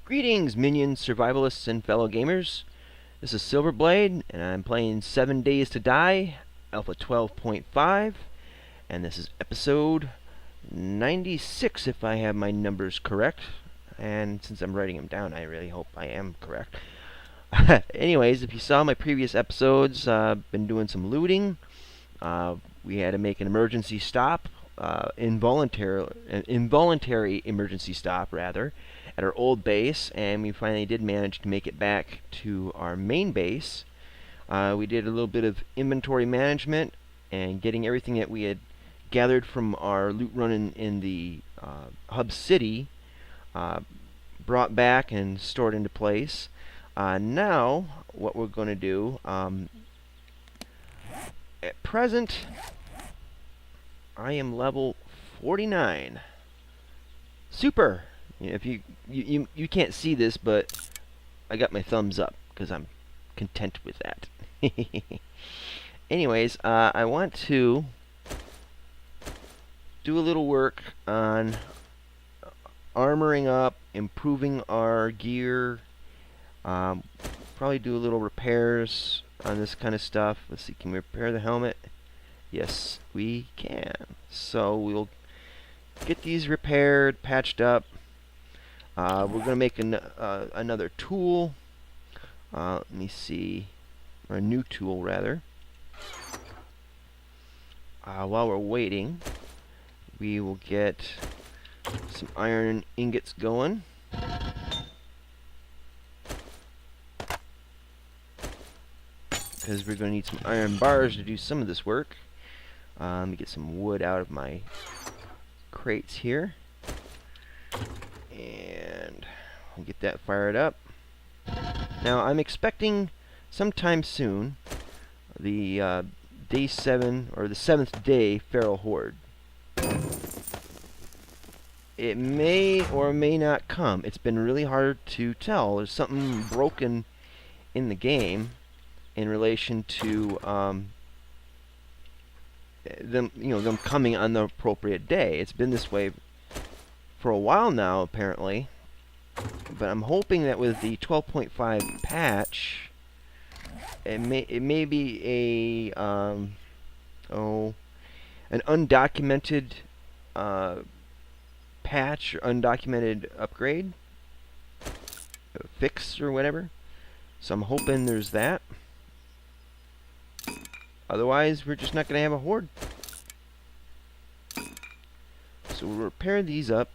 Greetings, minions, survivalists, and fellow gamers. This is Silverblade, and I'm playing 7 Days to Die, Alpha 12.5, and this is episode 96, if I have my numbers correct. And since I'm writing them down, I really hope I am correct. Anyways, if you saw my previous episodes, I've been doing some looting. We had to make an emergency stop, involuntary emergency stop, rather, at our old base, and we finally did manage to make it back to our main base. We did a little bit of inventory management and getting everything that we had gathered from our loot run in the hub city brought back and stored into place. Now, what we're going to do, at present, I am level 49. Super! If you can't see this, but I got my thumbs up because I'm content with that. Anyways, I want to do a little work on armoring up, improving our gear, probably do a little repairs on this kind of stuff. Let's see, can we repair the helmet? Yes, we can. So we'll get these repaired, patched up. We're going to make another tool. Let me see. Or a new tool, rather. While we're waiting, we will get some iron ingots going. Because we're going to need some iron bars to do some of this work. Let me get some wood out of my crates here. And we'll get that fired up. Now, I'm expecting sometime soon the day 7, or the 7th day feral horde. It may or may not come. It's been really hard to tell. There's something broken in the game in relation to them coming on the appropriate day. It's been this way for a while now, apparently, but I'm hoping that with the 12.5 patch, it may be an undocumented patch or undocumented upgrade, fix or whatever. So I'm hoping there's that. Otherwise, we're just not going to have a horde. So we'll repair these up.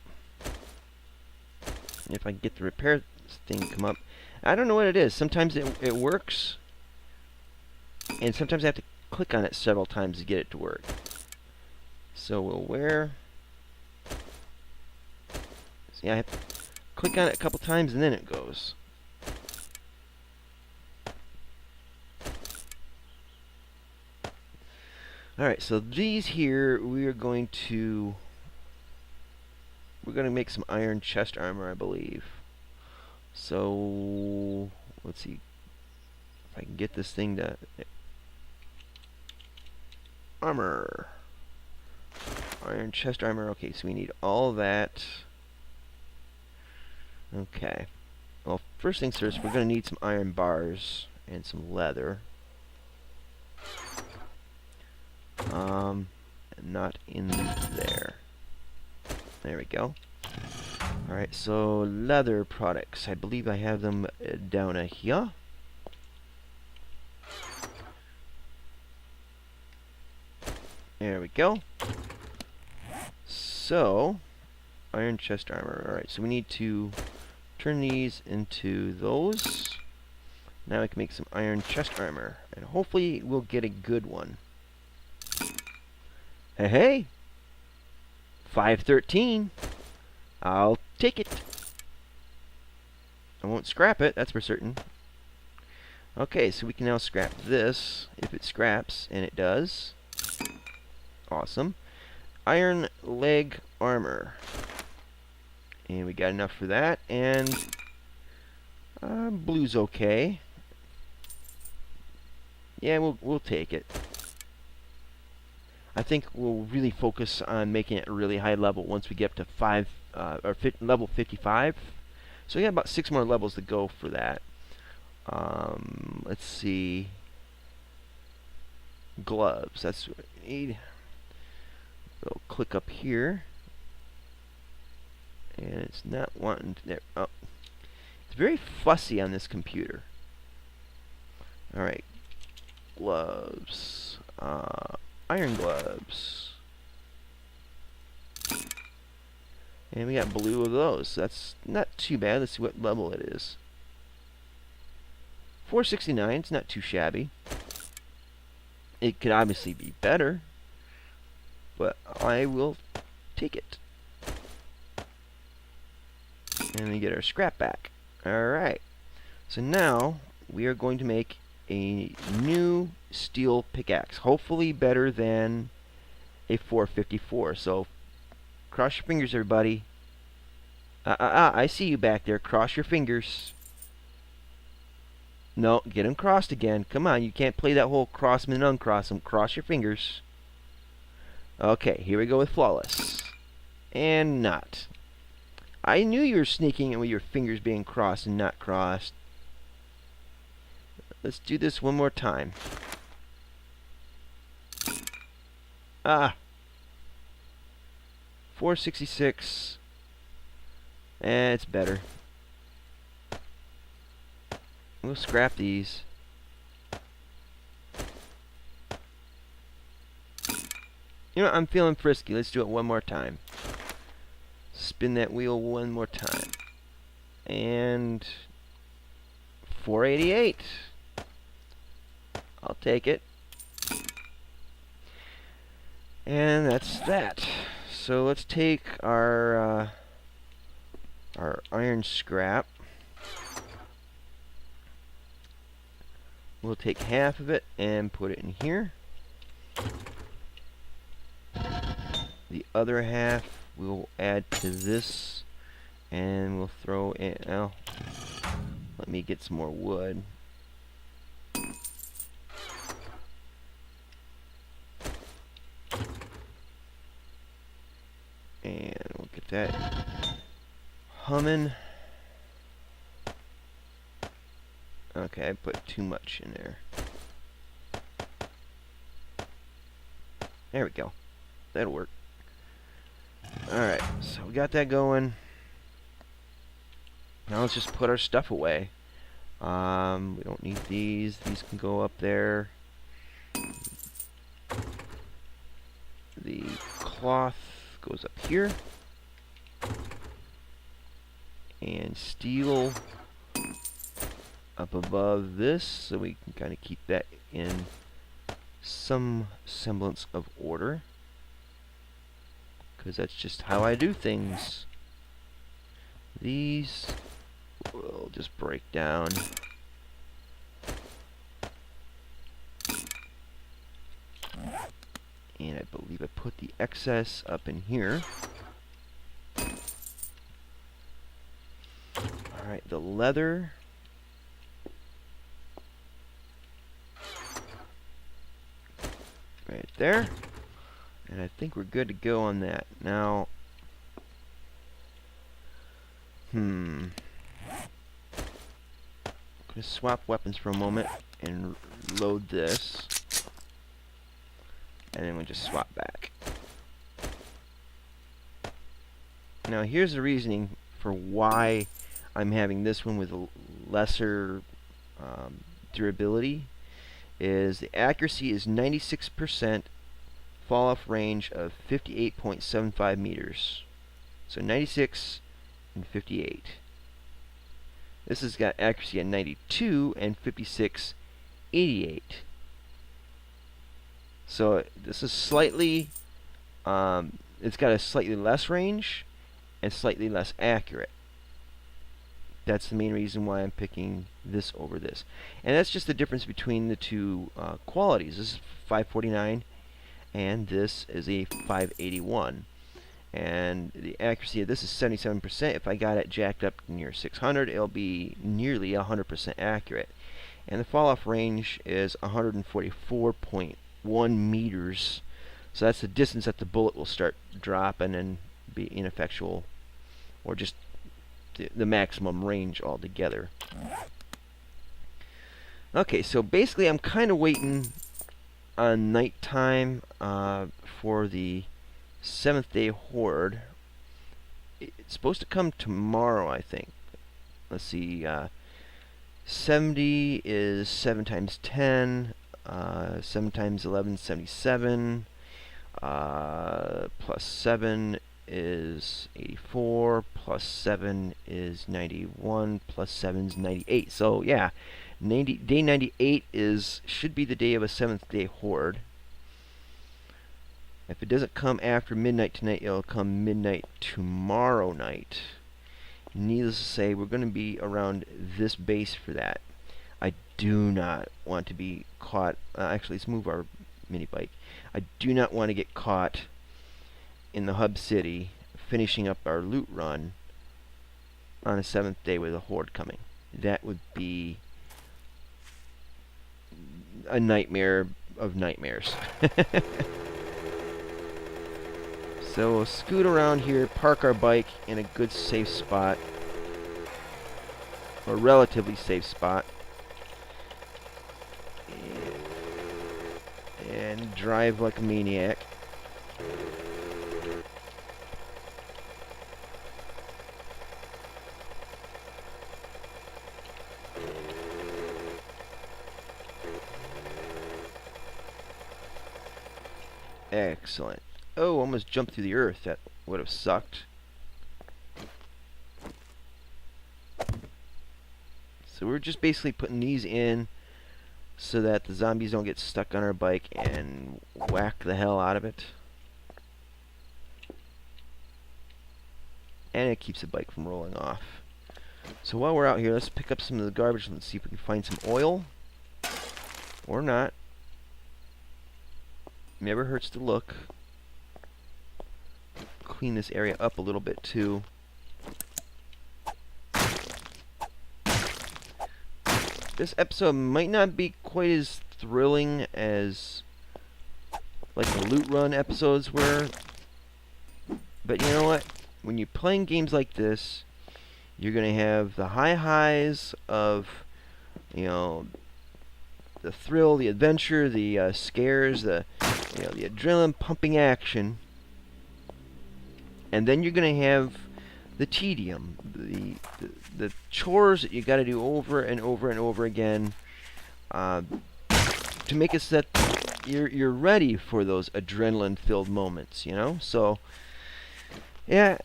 If I can get the repair thing to come up. I don't know what it is. Sometimes it works, and sometimes I have to click on it several times to get it to work. So we'll see, I have to click on it a couple times and then it goes. Alright, so these here we're going to make some iron chest armor, I believe. So let's see if I can get this thing to armor. Iron chest armor. Okay, so we need all that. Okay. Well, first things first, we're going to need some iron bars and some leather. Not in there. There we go. Alright, so leather products. I believe I have them down here. There we go. So, iron chest armor. Alright, so we need to turn these into those. Now I can make some iron chest armor. And hopefully we'll get a good one. Hey! 513. I'll take it. I won't scrap it, that's for certain. Okay, so we can now scrap this, if it scraps, and it does. Awesome. Iron leg armor. And we got enough for that, and blue's okay. Yeah, we'll take it. I think we'll really focus on making it a really high level once we get up to level 55. So we got about 6 more levels to go for that. Let's see. Gloves. That's what we need. We'll click up here. And it's not wanting to... There. Oh. It's very fussy on this computer. Alright. Gloves. Iron gloves. And we got blue of those. That's not too bad. Let's see what level it is. 469. It's not too shabby. It could obviously be better, but I will take it. And we get our scrap back. Alright. So now we are going to make a new steel pickaxe. Hopefully better than a 454. So cross your fingers, everybody. I see you back there. Cross your fingers. No, get them crossed again. Come on, you can't play that whole cross them and uncross them. Cross your fingers. Okay, here we go with flawless. And not. I knew you were sneaking in with your fingers being crossed and not crossed. Let's do this one more time. Ah. 466. It's better. We'll scrap these. You know, I'm feeling frisky. Let's do it one more time. Spin that wheel one more time. And 488. I'll take it. And that's that. So let's take our iron scrap. We'll take half of it and put it in here. The other half we'll add to this, and we'll throw in. Well, let me get some more wood. And we'll get that humming. Okay, I put too much in there. There we go. That'll work. Alright, so we got that going. Now let's just put our stuff away. We don't need these. These can go up there. The cloth goes up here. And steel up above this, so we can kind of keep that in some semblance of order, because that's just how I do things. These will just break down. And I believe I put the excess up in here. Alright, the leather. Right there. And I think we're good to go on that. Now, I'm gonna swap weapons for a moment and load this. And then we'll just swap back. Now here's the reasoning for why I'm having this one with a lesser durability. Is the accuracy is 96%, fall off range of 58.75 meters. So 96 and 58. This has got accuracy at 92 and 56.88. So this is slightly, it's got a slightly less range and slightly less accurate. That's the main reason why I'm picking this over this. And that's just the difference between the two qualities. This is 549 and this is a 581. And the accuracy of this is 77%. If I got it jacked up near 600, it'll be nearly 100% accurate. And the fall off range is 144.1 meters. So that's the distance that the bullet will start dropping and be ineffectual, or just the maximum range altogether. Okay, so basically I'm kind of waiting on nighttime for the 7th day horde. It's supposed to come tomorrow, I think. Let's see, 70 is 7 times 10, 7 times 11 is 77, plus 7 is 84, plus 7 is 91, plus 7 is 98. So yeah, day 98 should be the day of a 7th day horde. If it doesn't come after midnight tonight, it'll come midnight tomorrow night. Needless to say, we're going to be around this base for that. I do not want to be caught. Actually, let's move our mini bike. I do not want to get caught in the hub city finishing up our loot run on a 7th day with a horde coming. That would be a nightmare of nightmares. So we'll scoot around here, park our bike in a good safe spot, or relatively safe spot, and drive like a maniac. Excellent. Oh, almost jumped through the earth. That would have sucked. So we're just basically putting these in so that the zombies don't get stuck on our bike and whack the hell out of it. And it keeps the bike from rolling off. So while we're out here, let's pick up some of the garbage and see if we can find some oil. Or not. Never hurts to look. Clean this area up a little bit too. This episode might not be quite as thrilling as like the loot run episodes were, but you know what? When you're playing games like this, you're gonna have the high highs of, you know, the thrill, the adventure, the scares, the adrenaline pumping action. And then you're going to have the tedium, the chores that you got to do over and over and over again to make it so that you're ready for those adrenaline-filled moments, you know? So, yeah,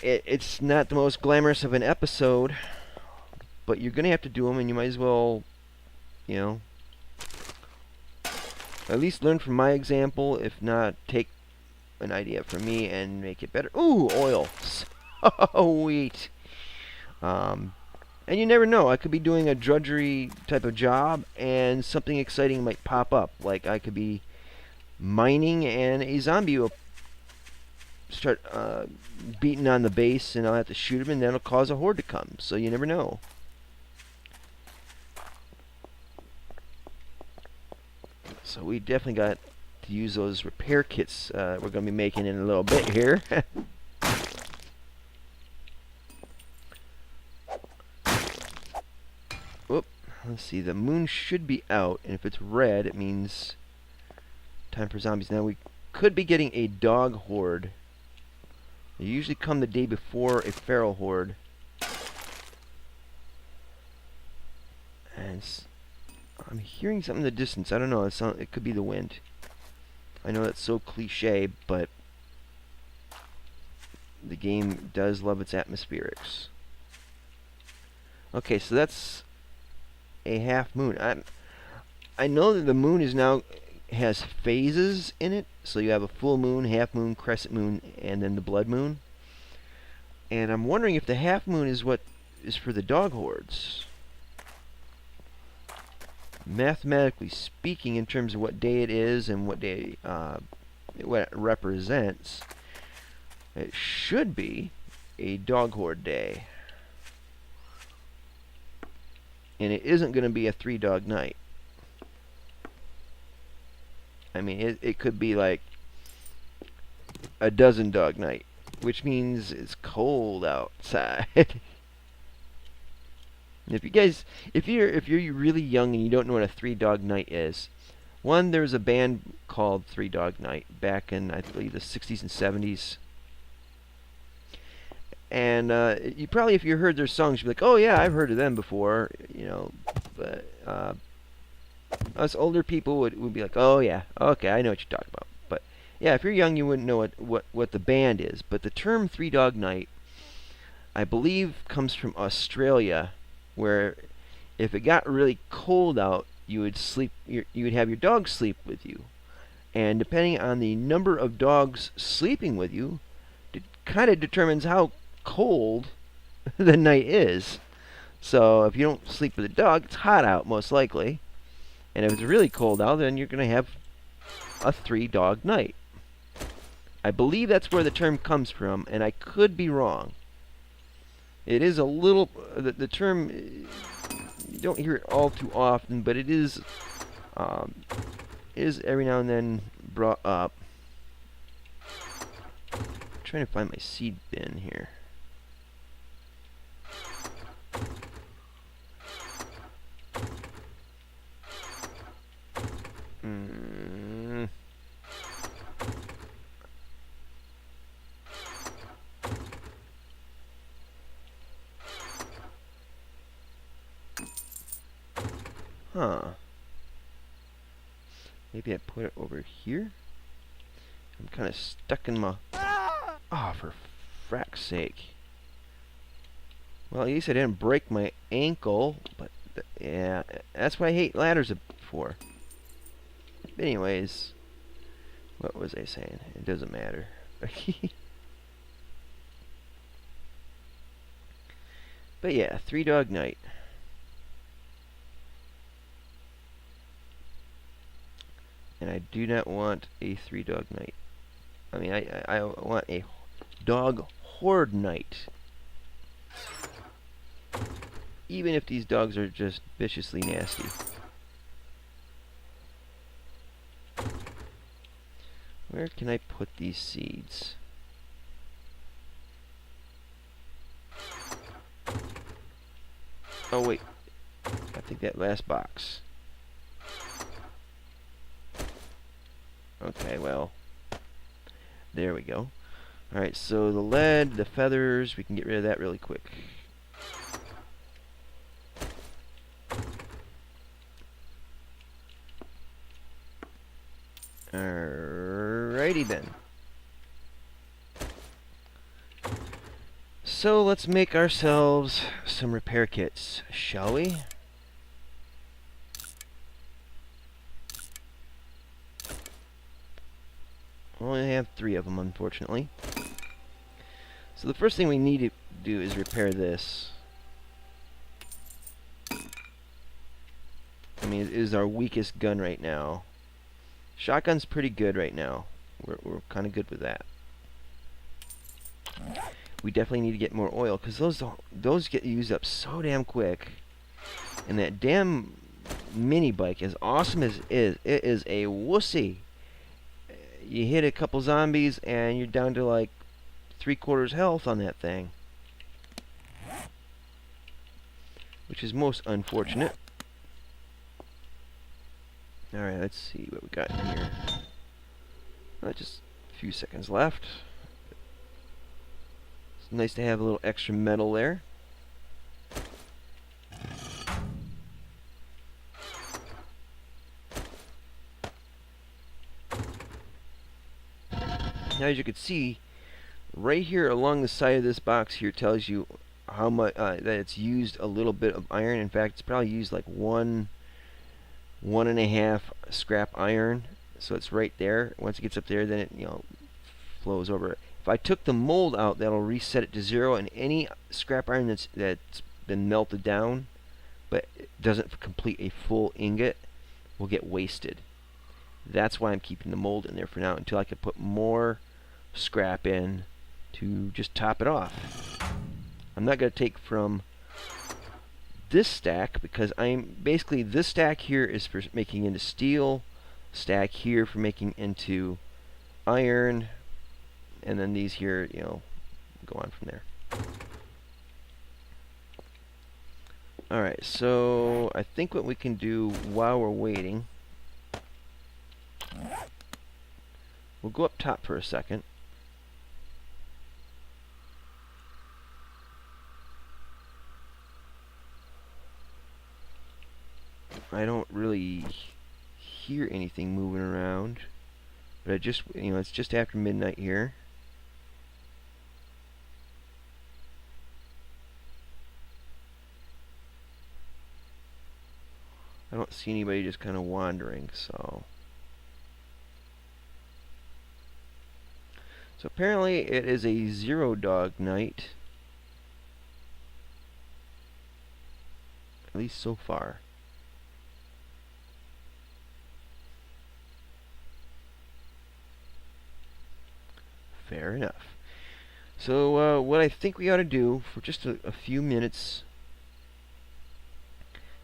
it's not the most glamorous of an episode, but you're going to have to do them, and you might as well, you know, at least learn from my example, if not take an idea from me and make it better. Ooh, oil. Sweet. And you never know. I could be doing a drudgery type of job and something exciting might pop up. Like I could be mining and a zombie will start beating on the base and I'll have to shoot him and that'll cause a horde to come. So you never know. So we definitely got to use those repair kits we're going to be making in a little bit here. Whoop. Let's see, the moon should be out, and if it's red, it means time for zombies. Now we could be getting a dog horde. They usually come the day before a feral horde. And I'm hearing something in the distance. I don't know. It could be the wind. I know that's so cliche, but the game does love its atmospherics. Okay, so that's a half moon. I know that the moon is now has phases in it. So you have a full moon, half moon, crescent moon, and then the blood moon. And I'm wondering if the half moon is what is for the dog hordes. Mathematically speaking, in terms of what day it is and what day what it represents, it should be a dog horde day. And it isn't going to be a 3-dog night. I mean, it could be like a 12-dog night, which means it's cold outside. If you're really young and you don't know what a Three Dog Night is, one, there was a band called Three Dog Night back in, I believe, the 60s and 70s. And you probably, if you heard their songs, you'd be like, oh yeah, I've heard of them before, you know. But us older people would be like, oh yeah, okay, I know what you're talking about. But yeah, if you're young, you wouldn't know what the band is. But the term Three Dog Night, I believe, comes from Australia, where if it got really cold out, you would have your dog sleep with you, and depending on the number of dogs sleeping with you, it kind of determines how cold the night is. So if you don't sleep with a dog, it's hot out most likely, and if it's really cold out, then you're going to have a three-dog night. I believe that's where the term comes from, and I could be wrong. It is a little, the term, you don't hear it all too often, but it is every now and then brought up. I'm trying to find my seed bin here. Huh. Maybe I put it over here? I'm kind of stuck in my... Oh, for frack's sake. Well, at least I didn't break my ankle, but yeah, that's what I hate ladders for. But anyways, what was I saying? It doesn't matter. But yeah, Three Dog Night. And I do not want a Three Dog Night. I mean, I want a dog horde night. Even if these dogs are just viciously nasty. Where can I put these seeds? Oh wait, I think that last box. Okay, well, there we go. Alright, so the lead, the feathers, we can get rid of that really quick. Alrighty then. So let's make ourselves some repair kits, shall we? I only have 3 of them, unfortunately. So the first thing we need to do is repair this. I mean, it is our weakest gun right now. Shotgun's pretty good right now. We're kind of good with that. We definitely need to get more oil, because those get used up so damn quick. And that damn mini bike, as awesome as it is a wussy. You hit a couple zombies and you're down to like 3/4 health on that thing, which is most unfortunate. Alright, let's see what we got in here. Just a few seconds left. It's nice to have a little extra metal there. Now, as you can see, right here along the side of this box here tells you how much that it's used a little bit of iron. In fact, it's probably used like 1.5 scrap iron. So it's right there. Once it gets up there, then it flows over. If I took the mold out, that'll reset it to 0, and any scrap iron that's been melted down, but it doesn't complete a full ingot, will get wasted. That's why I'm keeping the mold in there for now until I can put more scrap in to just top it off. I'm not going to take from this stack because basically this stack here is for making into steel, stack here for making into iron, and then these here, go on from there. Alright, so I think what we can do while we're waiting, we'll go up top for a second. I don't really hear anything moving around, but I just, it's just after midnight here. I don't see anybody just kind of wandering, so apparently it is a 0 dog night, at least so far. Fair enough. So what I think we ought to do for just a few minutes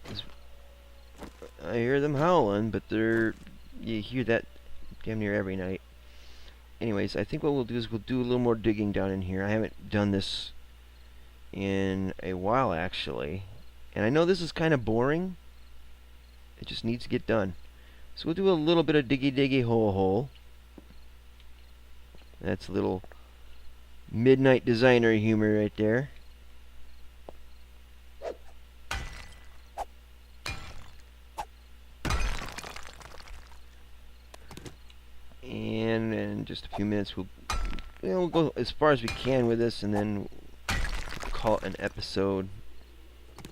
is, I hear them howling, but you hear that damn near every night. Anyways, I think what we'll do is we'll do a little more digging down in here. I haven't done this in a while, actually. And I know this is kind of boring. It just needs to get done. So we'll do a little bit of diggy hole. That's a little midnight designer humor right there. And in just a few minutes we'll go as far as we can with this, and then call it an episode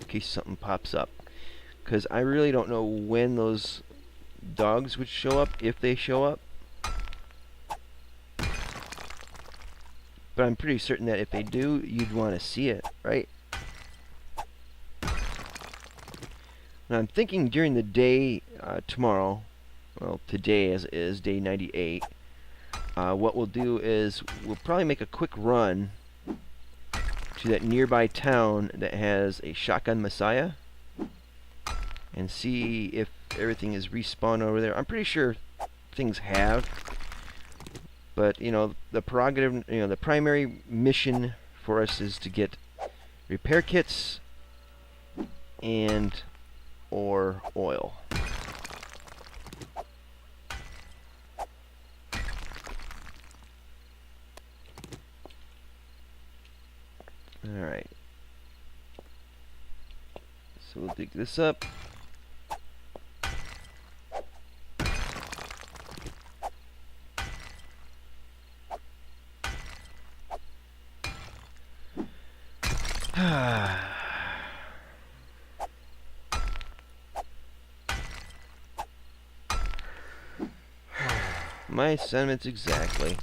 in case something pops up. Because I really don't know when those dogs would show up, if they show up. But I'm pretty certain that if they do, you'd want to see it, right? Now I'm thinking during the day tomorrow, well, today as it is, day 98, what we'll do is we'll probably make a quick run to that nearby town that has a shotgun messiah and see if everything is respawned over there. I'm pretty sure things have, but the prerogative, the primary mission for us is to get repair kits and or oil. Alright. So we'll dig this up. My sentiments exactly.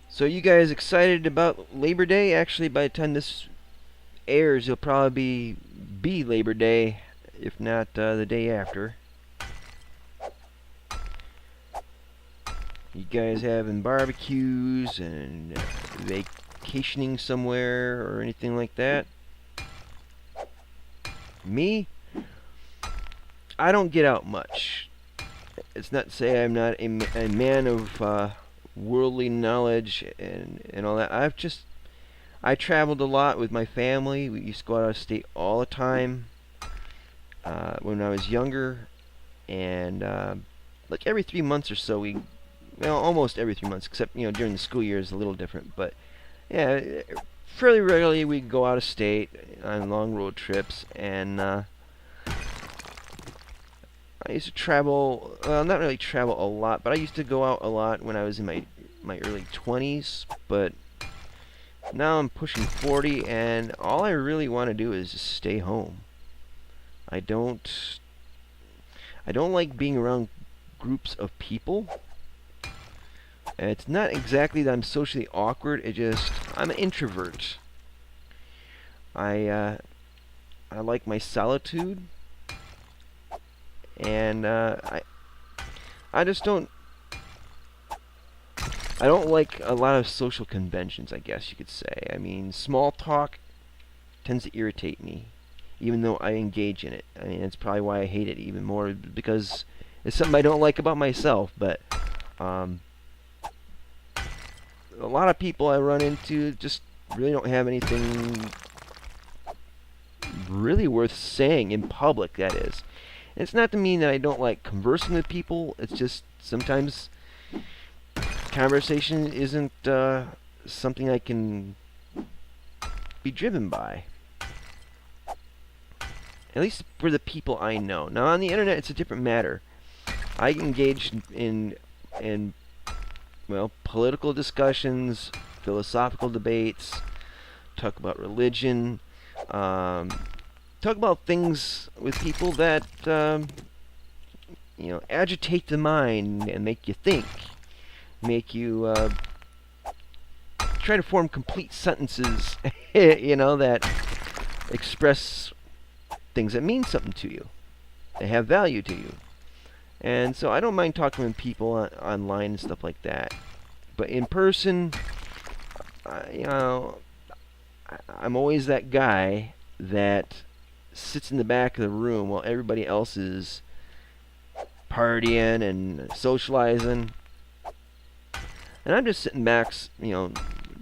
So you guys excited about Labor Day? Actually, by the time this airs, it'll probably be Labor Day, if not the day after. You guys having barbecues and vacationing somewhere or anything like that? Me? I don't get out much. It's not to say I'm not a man of worldly knowledge and all that. I traveled a lot with my family. We used to go out of state all the time when I was younger, and like every 3 months or so almost every 3 months, except during the school year is a little different, but yeah, fairly regularly we go out of state on long road trips. And I used to travel, well, not really travel a lot, but I used to go out a lot when I was in my early 20s, but now I'm pushing 40, and all I really want to do is just stay home. I don't like being around groups of people. It's not exactly that I'm socially awkward, I'm an introvert. I like my solitude. And I don't like a lot of social conventions, I guess you could say. I mean, small talk tends to irritate me, even though I engage in it. I mean, that's probably why I hate it even more, because it's something I don't like about myself. But a lot of people I run into just really don't have anything really worth saying in public, that is. And it's not to mean that I don't like conversing with people. It's just sometimes conversation isn't something I can be driven by. At least for the people I know. Now on the internet, it's a different matter. I engage in well, political discussions, philosophical debates, talk about religion, talk about things with people that agitate the mind and make you think, make you try to form complete sentences, that express things that mean something to you, that have value to you. And so I don't mind talking with people online and stuff like that. But in person, I'm always that guy that sits in the back of the room while everybody else is partying and socializing. And I'm just sitting back,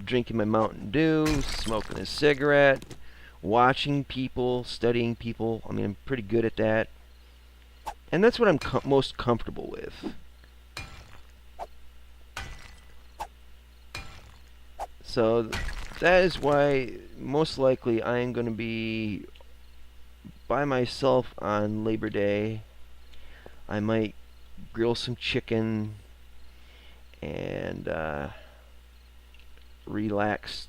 drinking my Mountain Dew, smoking a cigarette, watching people, studying people. I mean, I'm pretty good at that. And that's what I'm most comfortable with. So that is why most likely I am going to be by myself on Labor Day. I might grill some chicken and relax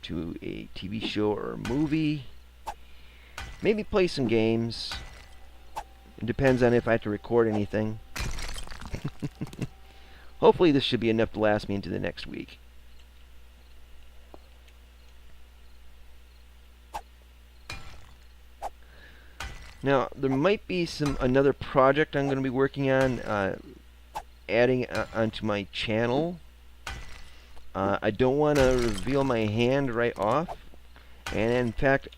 to a TV show or a movie. Maybe play some games. It depends on if I have to record anything. Hopefully this should be enough to last me into the next week. Now, there might be another project I'm going to be working on, adding onto my channel. I don't want to reveal my hand right off. And in fact,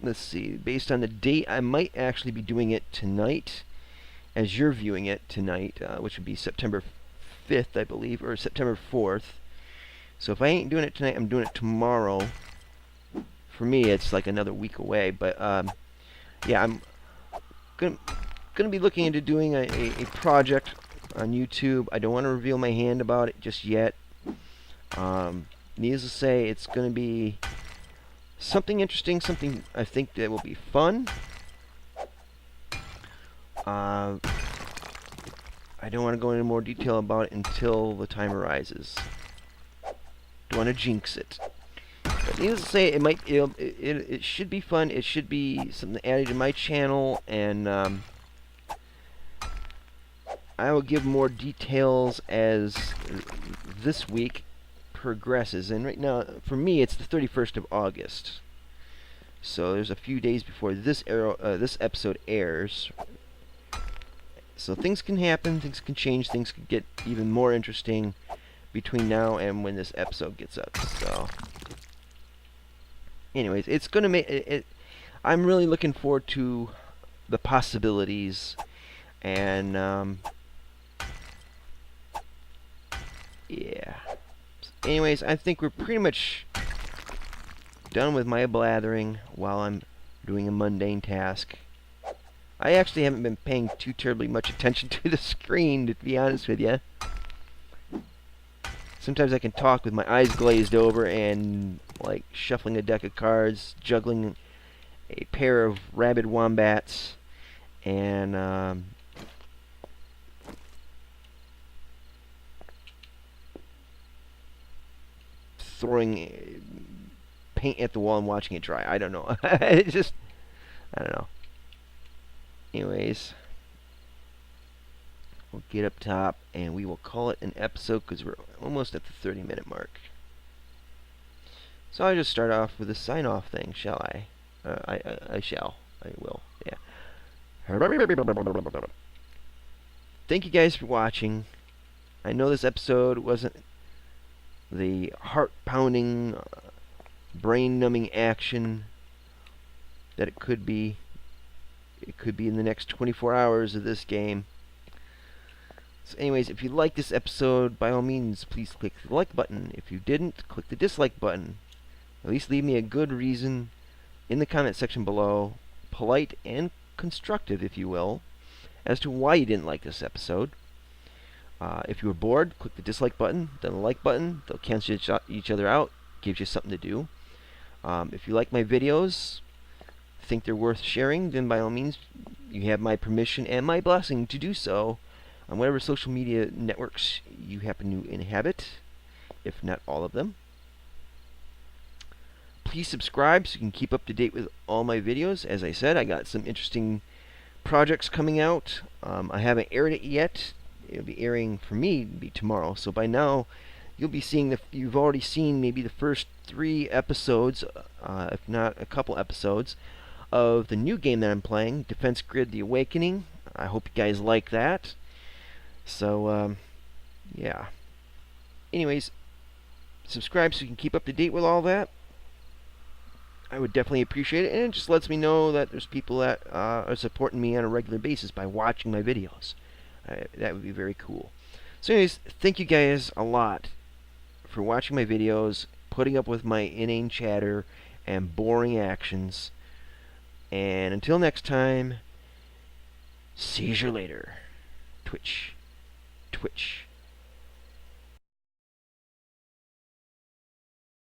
let's see, based on the date, I might actually be doing it tonight, as you're viewing it tonight, which would be September 5th, I believe, or September 4th. So if I ain't doing it tonight, I'm doing it tomorrow. For me, it's like another week away, but yeah, I'm gonna be looking into doing a project on YouTube. I don't want to reveal my hand about it just yet. Needless to say, it's gonna be something interesting, something I think that will be fun. I don't want to go into more detail about it until the time arises. Don't want to jinx it. But needless to say, it should be fun. It should be something added to my channel, and I will give more details as this week progresses. And right now, for me, it's the 31st of August. So there's a few days before this episode airs. So things can happen, things can change, things can get even more interesting between now and when this episode gets up. So, anyways, it's gonna make it. I'm really looking forward to the possibilities, and yeah. Anyways, I think we're pretty much done with my blathering while I'm doing a mundane task. I actually haven't been paying too terribly much attention to the screen, to be honest with you. Sometimes I can talk with my eyes glazed over and like shuffling a deck of cards, juggling a pair of rabid wombats, and throwing paint at the wall and watching it dry. I don't know. It's just, I don't know. Anyways, we'll get up top and we will call it an episode because we're almost at the 30-minute mark. So I'll just start off with a sign-off thing, shall I? I shall. I will. Yeah. Thank you guys for watching. I know this episode wasn't the heart-pounding, brain-numbing action that it could be. It could be in the next 24 hours of this game. So So anyways, if you like this episode, by all means, please click the like button. If you didn't, click the dislike button. At least leave me a good reason in the comment section below, polite and constructive, if you will, as to why you didn't like this episode. If you were bored, click the dislike button, then the like button. They'll cancel each other out, gives you something to do. If you like my videos, think they're worth sharing, then by all means, you have my permission and my blessing to do so on whatever social media networks you happen to inhabit, if not all of them. Please subscribe so you can keep up to date with all my videos. As I said, I got some interesting projects coming out. I haven't aired it yet. It'll be airing for me to be tomorrow. So by now, you'll be seeing you've already seen maybe the first 3 episodes, if not a couple episodes, of the new game that I'm playing, Defense Grid: The Awakening. I hope you guys like that. So, yeah. Anyways, subscribe so you can keep up to date with all that. I would definitely appreciate it, and it just lets me know that there's people that are supporting me on a regular basis by watching my videos. That would be very cool. So anyways, thank you guys a lot for watching my videos, putting up with my inane chatter and boring actions. And until next time, see you later. Twitch.